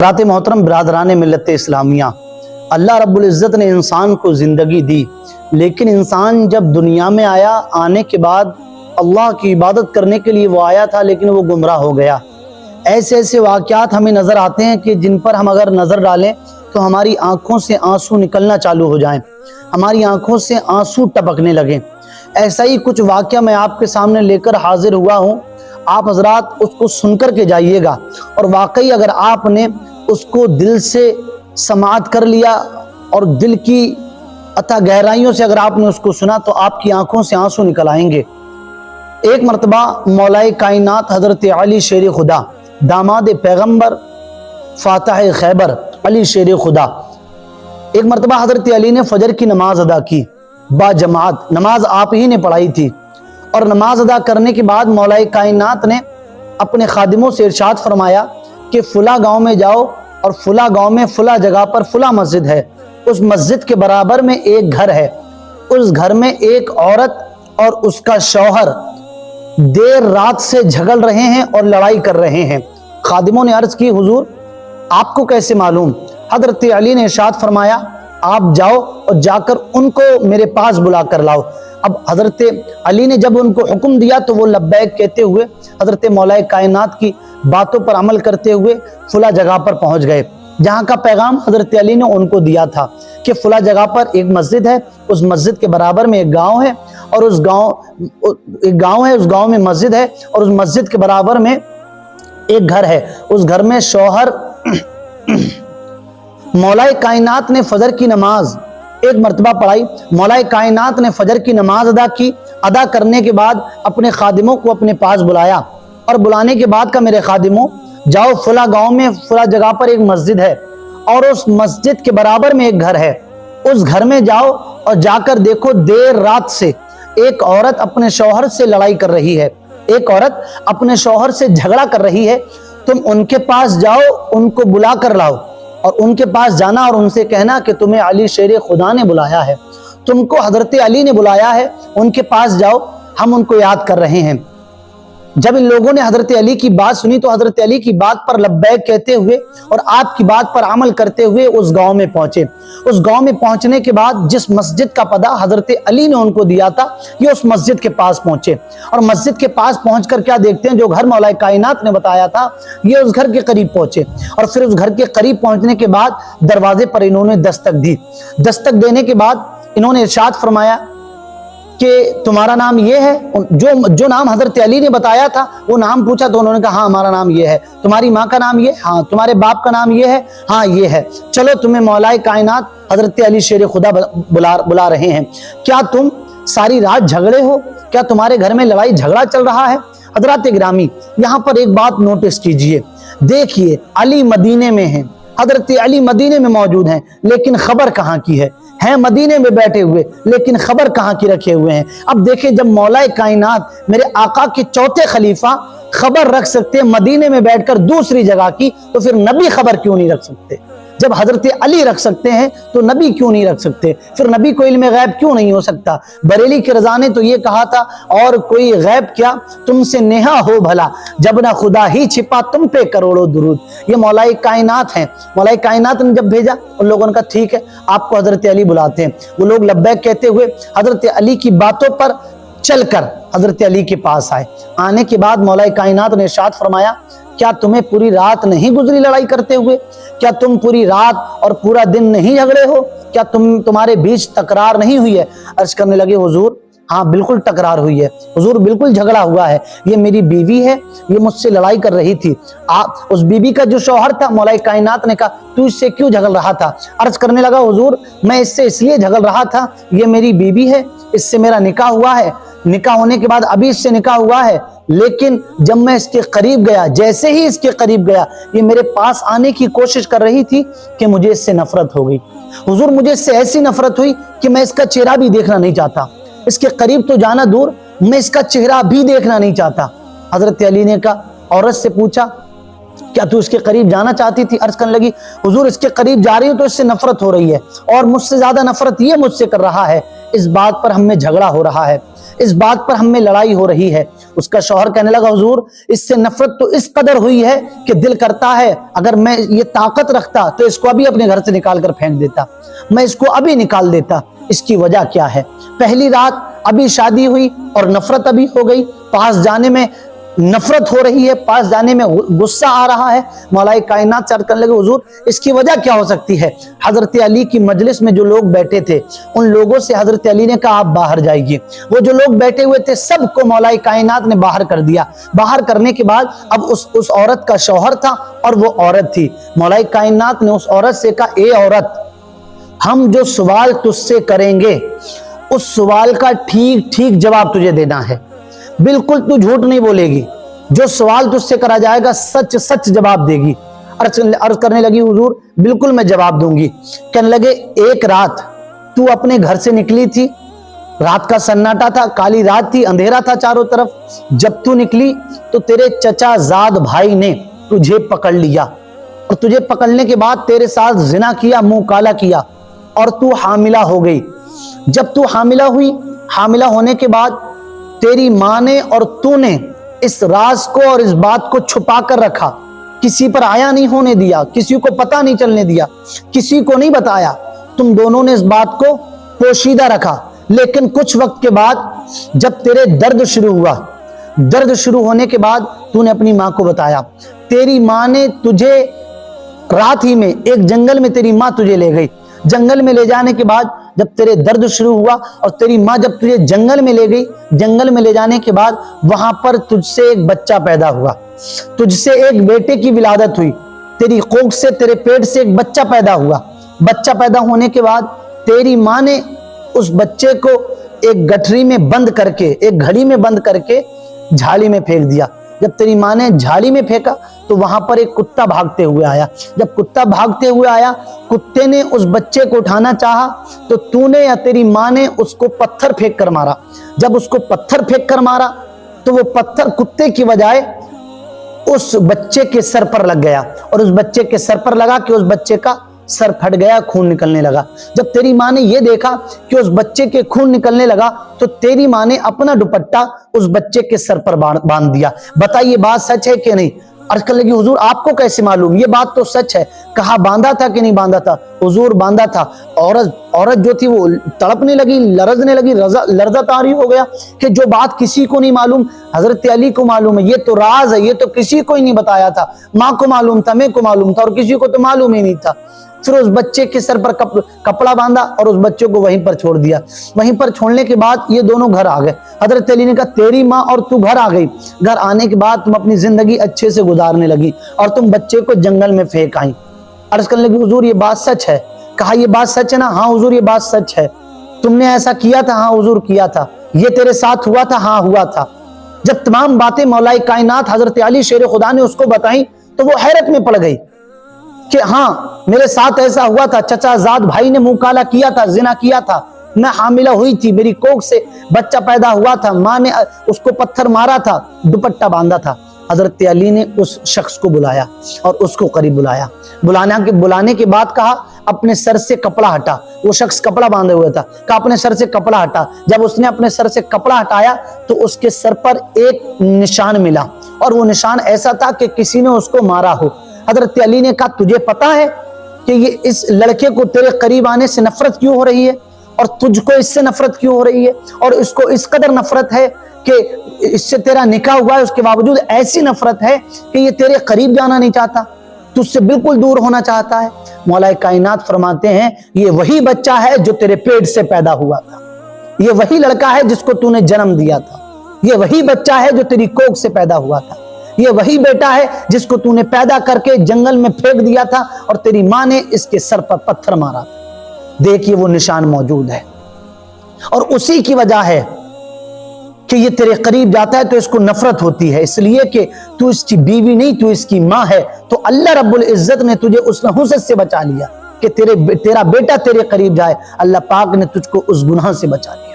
حضرات محترم برادران ملت اسلامیہ، اللہ رب العزت نے انسان کو زندگی دی، لیکن انسان جب دنیا میں آیا، آنے کے بعد اللہ کی عبادت کرنے کے لیے وہ آیا تھا لیکن وہ گمراہ ہو گیا۔ ایسے واقعات ہمیں نظر آتے ہیں کہ جن پر ہم اگر نظر ڈالیں تو ہماری آنکھوں سے آنسو نکلنا چالو ہو جائیں، ہماری آنکھوں سے آنسو ٹپکنے لگیں۔ ایسا ہی کچھ واقعہ میں آپ کے سامنے لے کر حاضر ہوا ہوں، آپ حضرات اس کو سن کر کے جائیے گا، اور واقعی اگر آپ نے اس کو دل سے سماعت کر لیا اور دل کی عطا گہرائیوں سے اگر آپ نے اس کو سنا تو آپ کی آنکھوں سے آنسو نکل آئیں گے۔ ایک مرتبہ مولا کائنات حضرت علی شیر خدا، داماد پیغمبر، فاتح خیبر، علی شیر خدا، ایک مرتبہ حضرت علی نے فجر کی نماز ادا کی با جماعت، نماز آپ ہی نے پڑھائی تھی، اور نماز ادا کرنے کے بعد مولا کائنات نے اپنے خادموں سے ارشاد فرمایا کہ فلاں گاؤں میں جاؤ اور فلاں گاؤں میں فلاں جگہ پر فلاں مسجد ہے، اس مسجد کے برابر میں ایک گھر ہے، اس گھر میں ایک عورت اور اس کا شوہر دیر رات سے جھگڑ رہے ہیں اور لڑائی کر رہے ہیں۔ خادموں نے عرض کی حضور آپ کو کیسے معلوم؟ حضرت علی نے ارشاد فرمایا آپ جاؤ اور جا کر ان کو میرے پاس بلا کر لاؤ۔ اب حضرت علی نے جب ان کو حکم دیا تو وہ لبیک کہتے ہوئے حضرت مولا کائنات کی باتوں پر عمل کرتے ہوئے فلاں جگہ پر پہنچ گئے، جہاں کا پیغام حضرت علی نے ان کو دیا تھا کہ فلاں جگہ پر ایک مسجد ہے، اس مسجد کے برابر میں ایک گاؤں ہے، اور اس گاؤں میں مسجد ہے، اور اس مسجد کے برابر میں ایک گھر ہے، اس گھر میں شوہر مولا کائنات نے فجر کی نماز ایک مرتبہ پڑھائی، مولا کائنات نے فجر کی نماز ادا کی، ادا کرنے کے بعد اپنے خادموں کو اپنے پاس بلایا، اور بلانے کے بعد کا میرے خادموں جاؤ فلاں گاؤں میں فلاں جگہ پر ایک مسجد ہے، اور اس مسجد کے برابر میں ایک گھر ہے، اس گھر میں جاؤ اور جا کر دیکھو دیر رات سے ایک عورت اپنے شوہر سے لڑائی کر رہی ہے، ایک عورت اپنے شوہر سے جھگڑا کر رہی ہے، تم ان کے پاس جاؤ، ان کو بلا کر لاؤ، اور ان کے پاس جانا اور ان سے کہنا کہ تمہیں علی شیر خدا نے بلایا ہے، تم کو حضرت علی نے بلایا ہے، ان کے پاس جاؤ، ہم ان کو یاد کر رہے ہیں۔ جب ان لوگوں نے حضرت علی کی بات سنی تو حضرت علی کی بات پر لبیک کہتے ہوئے اور آپ کی بات پر عمل کرتے ہوئے اس گاؤں میں پہنچے۔ اس گاؤں میں پہنچنے کے بعد جس مسجد کا پتہ حضرت علی نے ان کو دیا تھا، یہ اس مسجد کے پاس پہنچے، اور مسجد کے پاس پہنچ کر کیا دیکھتے ہیں، جو گھر مولا کائنات نے بتایا تھا یہ اس گھر کے قریب پہنچے، اور پھر اس گھر کے قریب پہنچنے کے بعد دروازے پر انہوں نے دستک دی۔ دستک دینے کے بعد انہوں نے ارشاد فرمایا کہ تمہارا نام یہ ہے؟ جو نام حضرت علی نے بتایا تھا وہ نام پوچھا تو انہوں نے کہا ہاں ہمارا نام یہ ہے۔ تمہاری ماں کا نام یہ؟ ہاں۔ تمہارے باپ کا نام یہ ہے؟ ہاں یہ ہے۔ چلو تمہیں مولا کائنات حضرت علی شیر خدا بلا رہے ہیں، کیا تم ساری رات جھگڑے ہو؟ کیا تمہارے گھر میں لڑائی جھگڑا چل رہا ہے؟ حضرات گرامی، یہاں پر ایک بات نوٹس کیجئے، دیکھیے علی مدینے میں ہیں، حضرت علی مدینے میں موجود ہیں، لیکن خبر کہاں کی ہے؟ ہیں مدینے میں بیٹھے ہوئے، لیکن خبر کہاں کی رکھے ہوئے ہیں؟ اب دیکھیں جب مولا کائنات میرے آقا کے چوتھے خلیفہ خبر رکھ سکتے ہیں مدینے میں بیٹھ کر دوسری جگہ کی، تو پھر نبی خبر کیوں نہیں رکھ سکتے؟ جب حضرت علی رکھ سکتے ہیں تو نبی کیوں نہیں رکھ سکتے؟ پھر نبی کو علم غیب کیوں نہیں ہو سکتا؟ بریلی کے رضا نے تو یہ کہا تھا اور کوئی غیب کیا تم سے نیہا ہو بھلا، جب نہ خدا ہی چھپا تم پہ کروڑوں درود۔ یہ مولا کائنات ہیں، مولا کائنات نے جب بھیجا ان لوگوں نے کہا ٹھیک ہے آپ کو حضرت علی بلاتے ہیں۔ وہ لوگ لبیک کہتے ہوئے حضرت علی کی باتوں پر چل کر حضرت علی کے پاس آئے۔ آنے کے بعد مولا کائنات نے ارشاد فرمایا کیا تمہیں پوری رات نہیں گزری لڑائی کرتے ہوئے؟ کیا تم پوری رات اور پورا دن نہیں جھگڑے ہو؟ کیا تمہارے بیچ تکرار نہیں ہوئی ہے؟ عرض کرنے لگے حضور ہاں بالکل تکرار ہوئی ہے، حضور بالکل جھگڑا ہوا ہے، یہ میری بیوی ہے، یہ مجھ سے لڑائی کر رہی تھی۔ اس بیوی کا جو شوہر تھا مولا کائنات نے کہا تو اس سے کیوں جھگڑ رہا تھا؟ عرض کرنے لگا حضور میں اس سے اس لیے جھگڑ رہا تھا، یہ میری بیوی ہے، اس سے میرا نکاح ہوا ہے، نکاح ہونے کے بعد ابھی اس سے نکاح ہوا ہے، لیکن جب میں اس کے قریب گیا، جیسے ہی اس کے قریب گیا یہ میرے پاس آنے کی کوشش کر رہی تھی کہ مجھے اس سے نفرت ہو گئی۔ حضور مجھے اس سے ایسی نفرت ہوئی کہ میں اس کا چہرہ بھی دیکھنا نہیں چاہتا، اس کے قریب تو جانا دور میں اس کا چہرہ بھی دیکھنا نہیں چاہتا۔ حضرت علی نے کہا عورت سے پوچھا کیا تو اس کے قریب جانا چاہتی تھی؟ عرض کرنے لگی حضور اس کے قریب جا رہی ہوں تو اس سے نفرت ہو رہی ہے، اور مجھ سے زیادہ نفرت یہ مجھ سے کر رہا ہے، اس بات پر ہم میں جھگڑا ہو رہا ہے، اس بات پر ہم میں لڑائی ہو رہی ہے۔ اس کا شوہر کہنے لگا حضور اس سے نفرت تو اس قدر ہوئی ہے کہ دل کرتا ہے اگر میں یہ طاقت رکھتا تو اس کو ابھی اپنے گھر سے نکال کر پھینک دیتا، میں اس کو ابھی نکال دیتا۔ اس کی وجہ کیا ہے؟ پہلی رات ابھی شادی ہوئی اور نفرت ابھی ہو گئی، پاس جانے میں نفرت ہو رہی ہے، پاس جانے میں غصہ آ رہا ہے۔ مولا کائنات سے عرض کرنے لگے حضور اس کی وجہ کیا ہو سکتی ہے؟ حضرت علی کی مجلس میں جو لوگ بیٹھے تھے ان لوگوں سے حضرت علی نے کہا آپ باہر جائیے۔ وہ جو لوگ بیٹھے ہوئے تھے سب کو مولا کائنات نے باہر کر دیا۔ باہر کرنے کے بعد اب اس عورت کا شوہر تھا اور وہ عورت تھی۔ مولا کائنات نے اس عورت سے کہا اے عورت، ہم جو سوال تجھ سے کریں گے اس سوال کا ٹھیک ٹھیک جواب تجھے دینا ہے، بالکل تو جھوٹ نہیں بولے گی، جو سوال تجھ سے کرا جائے گا سچ سچ جواب دے گی۔ عرض کرنے لگی حضور بالکل میں جواب دوں گی۔ کہنے لگے ایک رات تو اپنے گھر سے نکلی تھی، رات کا سناٹا تھا، کالی رات تھی، اندھیرا تھا چاروں طرف، جب تو نکلی تو تیرے چچا زاد بھائی نے تجھے پکڑ لیا اور تجھے پکڑنے کے بعد تیرے ساتھ زنا کیا، منہ کالا کیا اور تو حاملہ ہو گئی۔ جب تو حاملہ ہوئی، حاملہ ہونے کے بعد تیری ماں نے اور تو نے اس راز کو اور اس بات کو چھپا کر رکھا، کسی پر آیا نہیں ہونے دیا، کسی کو پتہ نہیں چلنے دیا، کسی کو نہیں بتایا، تم دونوں نے اس بات کو پوشیدہ رکھا۔ لیکن کچھ وقت کے بعد جب تیرے درد شروع ہوا، درد شروع ہونے کے بعد تو نے اپنی ماں کو بتایا، تیری ماں نے تجھے رات ہی میں ایک جنگل میں تیری ماں تجھے لے گئی۔ جنگل میں لے جانے کے بعد جب تیرے درد شروع ہوا اور تیری ماں جب تجھے جنگل میں لے گئی، جنگل میں لے جانے کے بعد وہاں پر تجھ سے ایک بچہ پیدا ہوا، تجھ سے ایک بیٹے کی ولادت ہوئی، تیری کوکھ سے تیرے پیٹ سے ایک بچہ پیدا ہوا۔ بچہ پیدا ہونے کے بعد تیری ماں نے اس بچے کو ایک گٹھری میں بند کر کے، ایک گھڑی میں بند کر کے جھالی میں پھینک دیا۔ جب تیری ماں نے جھالی میں پھینکا تو وہاں پر ایک کتا بھاگتے ہوئے آیا۔ جب کتا بھاگتے ہوئے آیا، کتے نے اس بچے کو اٹھانا چاہا تو تو نے یا تیری ماں نے اس کو پتھر پھینک کر مارا۔ جب اس کو پتھر پھینک کر مارا تو وہ پتھر کتے کی بجائے اس بچے کے سر پر لگ گیا اور اس بچے کے سر پر لگا کہ اس بچے کا سر پھٹ گیا، خون نکلنے لگا۔ جب تیری ماں نے یہ دیکھا کہ اس بچے کے خون نکلنے لگا تو تیری ماں نے اپنا دوپٹہ اس بچے کے سر پر باندھ دیا۔ بتائیے بات سچ ہے کہ نہیں؟ عرض کرنے لگی حضور آپ کو کیسے معلوم؟ یہ بات تو سچ ہے۔ کہا باندھا تھا کہ نہیں باندھا تھا؟ حضور باندھا تھا۔ عورت جو تھی وہ تڑپنے لگی، لرزنے لگی، لرزہ طاری ہو گیا کہ جو بات کسی کو نہیں معلوم حضرت علی کو معلوم ہے، یہ تو راز ہے، یہ تو کسی کو ہی نہیں بتایا تھا، ماں کو معلوم تھا، میں کو معلوم تھا اور کسی کو تو معلوم ہی نہیں تھا۔ پھر اس بچے کے سر پر کپڑا باندھا اور اس بچے کو وہیں پر چھوڑ دیا۔ وہیں پر چھوڑنے کے بعد یہ دونوں گھر آ گئے۔ حضرت علی نے کہا تیری ماں اور تو گھر آ گئی، گھر آنے کے بعد تم اپنی زندگی اچھے سے گزارنے لگی اور تم بچے کو جنگل میں پھینک آئی۔ عرض کرنے لگی حضور یہ بات سچ ہے؟ کہا یہ بات سچ ہے نا؟ ہاں حضور یہ بات سچ ہے۔ تم نے ایسا کیا تھا؟ ہاں حضور کیا تھا۔ یہ تیرے ساتھ ہوا تھا؟ ہاں ہوا تھا۔ جب تمام باتیں مولا کائنات حضرت علی شیر خدا نے اس کو بتائیں تو وہ حیرت میں پڑ گئی کہ ہاں میرے ساتھ ایسا ہوا تھا، چچا زاد بھائی نے منہ کالا کیا تھا، زنا کیا تھا، میں حاملہ ہوئی تھی، میری کوکھ سے بچہ پیدا ہوا تھا، ماں نے اس کو پتھر مارا تھا، دوپٹہ باندھا تھا۔ حضرت علی نے اس شخص کو بلایا اور اس کو قریب بلایا۔ بلانے کے بعد کہا اپنے سر سے کپڑا ہٹا۔ وہ شخص کپڑا باندھے ہوئے تھا، کہا اپنے سر سے کپڑا ہٹا۔ جب اس نے اپنے سر سے کپڑا ہٹایا تو اس کے سر پر ایک نشان ملا اور وہ نشان ایسا تھا کہ کسی نے اس کو مارا ہو۔ حضرت علی نے کہا تجھے پتا ہے کہ یہ اس لڑکے کو تیرے قریب آنے سے نفرت کیوں ہو رہی ہے اور تجھ کو اس سے نفرت کیوں ہو رہی ہے؟ اور اس کو اس قدر نفرت ہے کہ اس سے تیرا نکاح ہوا ہے، اس کے باوجود ایسی نفرت ہے کہ یہ تیرے قریب جانا نہیں چاہتا، تجھ سے بالکل دور ہونا چاہتا ہے۔ مولا کائنات فرماتے ہیں یہ وہی بچہ ہے جو تیرے پیٹ سے پیدا ہوا تھا، یہ وہی لڑکا ہے جس کو تو نے جنم دیا تھا، یہ وہی بچہ ہے جو تیری کوکھ سے پیدا ہوا تھا، یہ وہی بیٹا ہے جس کو تو نے پیدا کر کے جنگل میں پھینک دیا تھا اور تیری ماں نے اس کے سر پر پتھر مارا تھا۔ دیکھیے وہ نشان موجود ہے اور اسی کی وجہ ہے کہ یہ تیرے قریب جاتا ہے تو اس کو نفرت ہوتی ہے، اس لیے کہ تو اس کی بیوی نہیں، تو اس کی ماں ہے، تو اللہ رب العزت نے تجھے اس نحوست سے بچا لیا کہ تیرا بیٹا تیرے قریب جائے، اللہ پاک نے تجھ کو اس گناہ سے بچا لیا۔